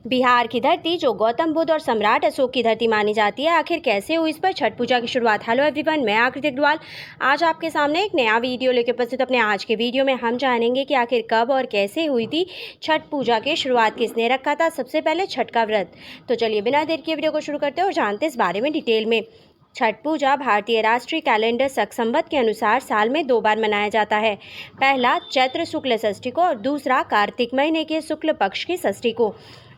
बिहार की धरती जो गौतम बुद्ध और सम्राट अशोक की धरती मानी जाती है, आखिर कैसे हुई, इस पर छठ पूजा की शुरुआत। हेलो एवरीवन, मैं आकृति अग्रवाल आज आपके सामने एक नया वीडियो लेकर उपस्थित। अपने आज के वीडियो में हम जानेंगे कि आखिर कब और कैसे हुई थी छठ पूजा की शुरुआत, किसने रखा था सबसे पहले छठ का व्रत। तो चलिए बिना देर के वीडियो को शुरू करते हैं और जानते हैं इस बारे में डिटेल में। छठ पूजा भारतीय राष्ट्रीय कैलेंडर सक्संवत के अनुसार साल में 2 बार मनाया जाता है। पहला चैत्र शुक्ल षष्ठी को और दूसरा कार्तिक महीने के शुक्ल पक्ष की षष्ठी को,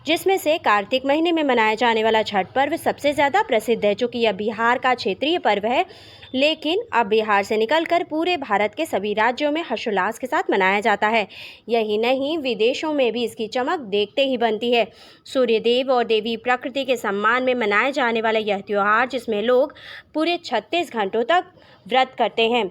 जिसमें से कार्तिक महीने में मनाया जाने वाला छठ पर्व सबसे ज़्यादा प्रसिद्ध है, चूँकि यह बिहार का क्षेत्रीय पर्व है। लेकिन अब बिहार से निकलकर पूरे भारत के सभी राज्यों में हर्षोल्लास के साथ मनाया जाता है। यही नहीं, विदेशों में भी इसकी चमक देखते ही बनती है। सूर्यदेव और देवी प्रकृति के सम्मान में मनाया जाने वाला यह त्यौहार, जिसमें लोग पूरे 36 घंटों तक व्रत करते हैं।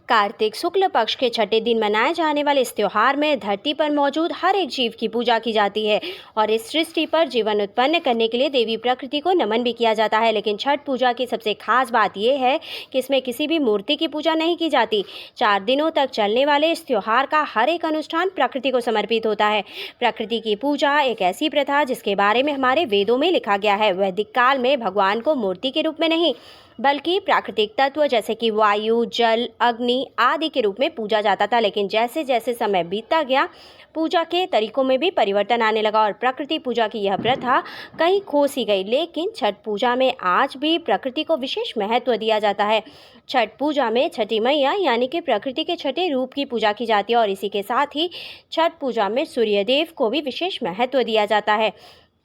कार्तिक शुक्ल पक्ष के छठे दिन मनाए जाने वाले इस त्यौहार में धरती पर मौजूद हर एक जीव की पूजा की जाती है और इस सृष्टि पर जीवन उत्पन्न करने के लिए देवी प्रकृति को नमन भी किया जाता है। लेकिन छठ पूजा की सबसे खास बात यह है कि इसमें किसी भी मूर्ति की पूजा नहीं की जाती। 4 दिनों तक चलने वाले इस त्यौहार का हर एक अनुष्ठान प्रकृति को समर्पित होता है। प्रकृति की पूजा एक ऐसी प्रथा जिसके बारे में हमारे वेदों में लिखा गया है। वैदिक काल में भगवान को मूर्ति के रूप में नहीं, बल्कि प्राकृतिक तत्व जैसे कि वायु, जल, अग्नि आदि के रूप में पूजा जाता था। लेकिन जैसे जैसे समय बीतता गया, पूजा के तरीकों में भी परिवर्तन आने लगा और प्रकृति पूजा की यह प्रथा कहीं खो सी गई। लेकिन छठ पूजा में आज भी प्रकृति को विशेष महत्व दिया जाता है। छठ पूजा में छठी मैया यानी कि प्रकृति के छठे रूप की पूजा की जाती है और इसी के साथ ही छठ पूजा में सूर्यदेव को भी विशेष महत्व दिया जाता है।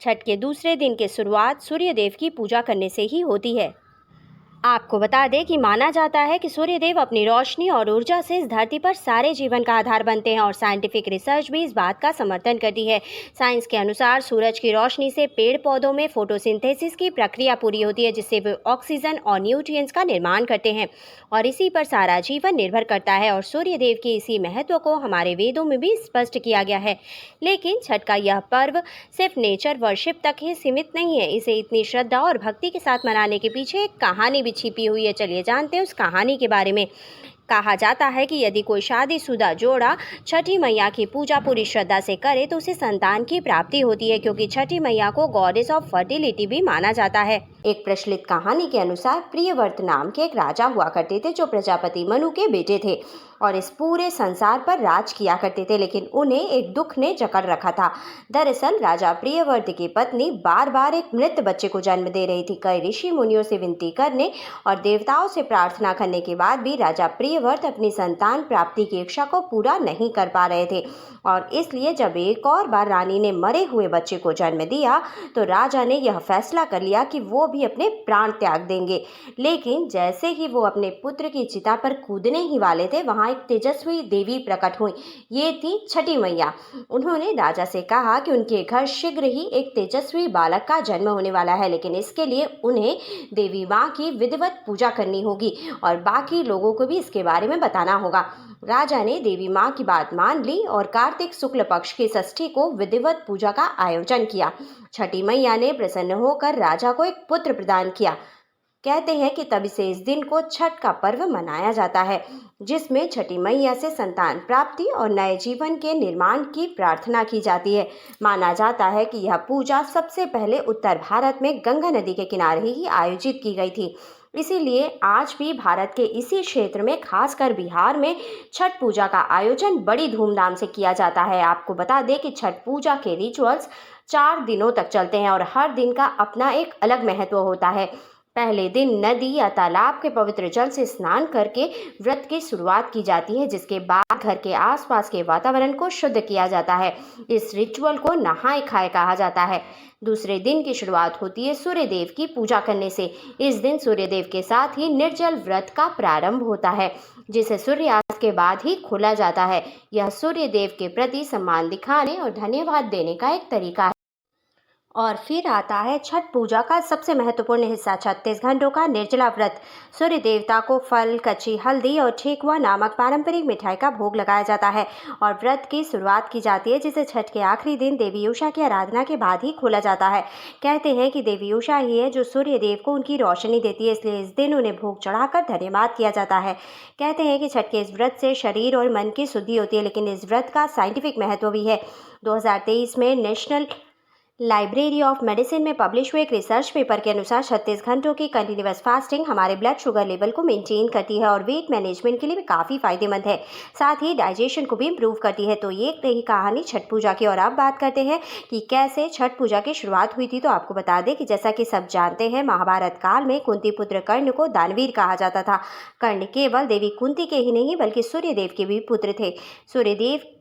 छठ के दूसरे दिन की शुरुआत सूर्यदेव की पूजा करने से ही होती है। आपको बता दें कि माना जाता है कि सूर्यदेव अपनी रोशनी और ऊर्जा से इस धरती पर सारे जीवन का आधार बनते हैं और साइंटिफिक रिसर्च भी इस बात का समर्थन करती है। साइंस के अनुसार सूरज की रोशनी से पेड़ पौधों में फोटोसिंथेसिस की प्रक्रिया पूरी होती है, जिससे वे ऑक्सीजन और न्यूट्रिएंट्स का निर्माण करते हैं और इसी पर सारा जीवन निर्भर करता है और सूर्यदेव के इसी महत्व को हमारे वेदों में भी स्पष्ट किया गया है। लेकिन छठ का यह पर्व सिर्फ नेचर वर्शिप तक ही सीमित नहीं है। इसे इतनी श्रद्धा और भक्ति के साथ मनाने के पीछे एक कहानी भी छिपी हुई है। चलिए जानते हैं उस कहानी के बारे में। कहा जाता है कि यदि कोई शादीशुदा जोड़ा छठी मैया की पूजा पूरी श्रद्धा से करे तो उसे संतान की प्राप्ति होती है, क्योंकि छठी मैया को गॉडेस ऑफ फर्टिलिटी भी माना जाता है। एक प्रचलित कहानी के अनुसार प्रियव्रत नाम के एक राजा हुआ करते थे जो प्रजापति मनु के बेटे थे और इस पूरे संसार पर राज किया करते थे। लेकिन उन्हें एक दुख ने जकड़ रखा था। दरअसल राजा प्रियव्रत की पत्नी बार बार एक मृत बच्चे को जन्म दे रही थी। कई ऋषि मुनियों से विनती करने और देवताओं से प्रार्थना करने के बाद भी राजा प्रियव्रत अपनी संतान प्राप्ति की इच्छा को पूरा नहीं कर पा रहे थे और इसलिए जब एक और बार रानी ने मरे हुए बच्चे को जन्म दिया तो राजा ने यह फैसला कर लिया कि वो भी अपने प्राण त्याग देंगे। लेकिन जैसे ही वो अपने पुत्र की चिता पर कूदने ही वाले थे, वहाँ एक तेजस्वी देवी प्रकट हुई। ये थी छठी मैया। उन्होंने राजा से कहा कि उनके घर शीघ्र ही एक तेजस्वी बालक का जन्म होने वाला है, लेकिन इसके लिए उन्हें देवी माँ की विधिवत पूजा करनी होगी और बाकी लोगों को भी इसके बारे में बताना होगा। राजा ने देवी माँ की बात मान ली और कार्तिक शुक्ल पक्ष की षष्ठी को विधिवत पूजा का आयोजन किया। छठी मैया ने प्रसन्न होकर राजा को एक पुत्र प्रदान किया। कहते हैं कि तभी से इस दिन को छठ का पर्व मनाया जाता है, जिसमें छठी मैया से संतान प्राप्ति और नए जीवन के निर्माण की प्रार्थना की जाती है। माना जाता है कि यह पूजा सबसे पहले उत्तर भारत में गंगा नदी के किनारे ही आयोजित की गई थी। इसीलिए आज भी भारत के इसी क्षेत्र में, खासकर बिहार में, छठ पूजा का आयोजन बड़ी धूमधाम से किया जाता है। आपको बता दें कि छठ पूजा के रिचुअल्स 4 दिनों तक चलते हैं और हर दिन का अपना एक अलग महत्व होता है। पहले दिन नदी या तालाब के पवित्र जल से स्नान करके व्रत की शुरुआत की जाती है, जिसके बाद घर के आसपास के वातावरण को शुद्ध किया जाता है। इस रिचुअल को नहाए खाए कहा जाता है। दूसरे दिन की शुरुआत होती है सूर्यदेव की पूजा करने से। इस दिन सूर्यदेव के साथ ही निर्जल व्रत का प्रारंभ होता है, जिसे सूर्यास्त के बाद ही खोला जाता है। यह सूर्यदेव के प्रति सम्मान दिखाने और धन्यवाद देने का एक तरीका है। और फिर आता है छठ पूजा का सबसे महत्वपूर्ण हिस्सा, 36 घंटों का निर्जला व्रत। सूर्य देवता को फल, कच्ची हल्दी और ठेकुआ नामक पारंपरिक मिठाई का भोग लगाया जाता है और व्रत की शुरुआत की जाती है, जिसे छठ के आखिरी दिन देवी उषा की आराधना के बाद ही खोला जाता है। कहते हैं कि देवी उषा ही है जो सूर्य देव को उनकी रोशनी देती है, इसलिए इस दिन उन्हें भोग चढ़ाकर धन्यवाद किया जाता है। कहते हैं कि छठ के इस व्रत से शरीर और मन की शुद्धि होती है, लेकिन इस व्रत का साइंटिफिक महत्व भी है। 2023 में नेशनल लाइब्रेरी ऑफ मेडिसिन में पब्लिश हुए एक रिसर्च पेपर के अनुसार 36 घंटों की कंटिन्यूअस फास्टिंग हमारे ब्लड शुगर लेवल को मेंटेन करती है और वेट मैनेजमेंट के लिए भी काफ़ी फायदेमंद है। साथ ही डाइजेशन को भी इम्प्रूव करती है। तो ये रही कहानी छठ पूजा की। और अब बात करते हैं कि कैसे छठ पूजा की शुरुआत हुई थी। तो आपको बता दें कि जैसा कि सब जानते हैं, महाभारत काल में कुंती पुत्र कर्ण को दानवीर कहा जाता था। कर्ण केवल देवी कुंती के ही नहीं बल्कि सूर्यदेव के भी पुत्र थे। सूर्यदेव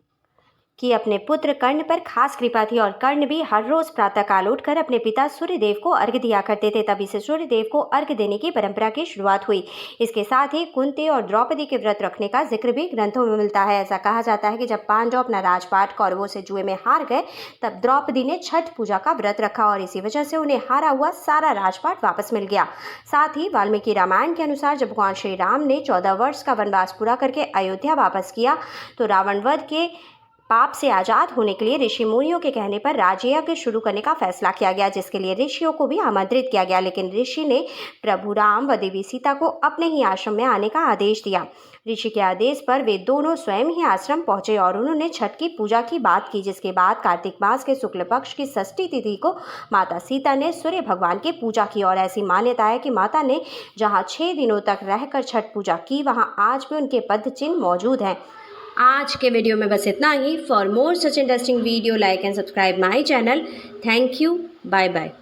कि अपने पुत्र कर्ण पर खास कृपा थी और कर्ण भी हर रोज प्रातःकाल उठकर अपने पिता सूर्यदेव को अर्घ्य दिया करते थे। तभी से सूर्यदेव को अर्घ्य देने की परंपरा की शुरुआत हुई। इसके साथ ही कुंती और द्रौपदी के व्रत रखने का जिक्र भी ग्रंथों में मिलता है। ऐसा कहा जाता है कि जब पांडव अपना राजपाट कौरवों से जुए में हार गए, तब द्रौपदी ने छठ पूजा का व्रत रखा और इसी वजह से उन्हें हारा हुआ सारा राजपाट वापस मिल गया। साथ ही वाल्मीकि रामायण के अनुसार जब भगवान श्री राम ने 14 वर्ष का वनवास पूरा करके अयोध्या वापस किया, तो रावण वध के पाप से आज़ाद होने के लिए ऋषि मुनियों के कहने पर राजयज्ञ शुरू करने का फैसला किया गया, जिसके लिए ऋषियों को भी आमंत्रित किया गया। लेकिन ऋषि ने प्रभु राम व देवी सीता को अपने ही आश्रम में आने का आदेश दिया। ऋषि के आदेश पर वे दोनों स्वयं ही आश्रम पहुंचे और उन्होंने छठ की पूजा की बात की, जिसके बाद कार्तिक मास के शुक्ल पक्ष की षष्ठी तिथि को माता सीता ने सूर्य भगवान की पूजा की। और ऐसी मान्यता है कि माता ने जहाँ 6 दिनों तक रहकर छठ पूजा की, वहाँ आज भी उनके पद चिन्ह मौजूद हैं। आज के वीडियो में बस इतना ही। For more such interesting video, like and subscribe my channel. Thank you. Bye bye.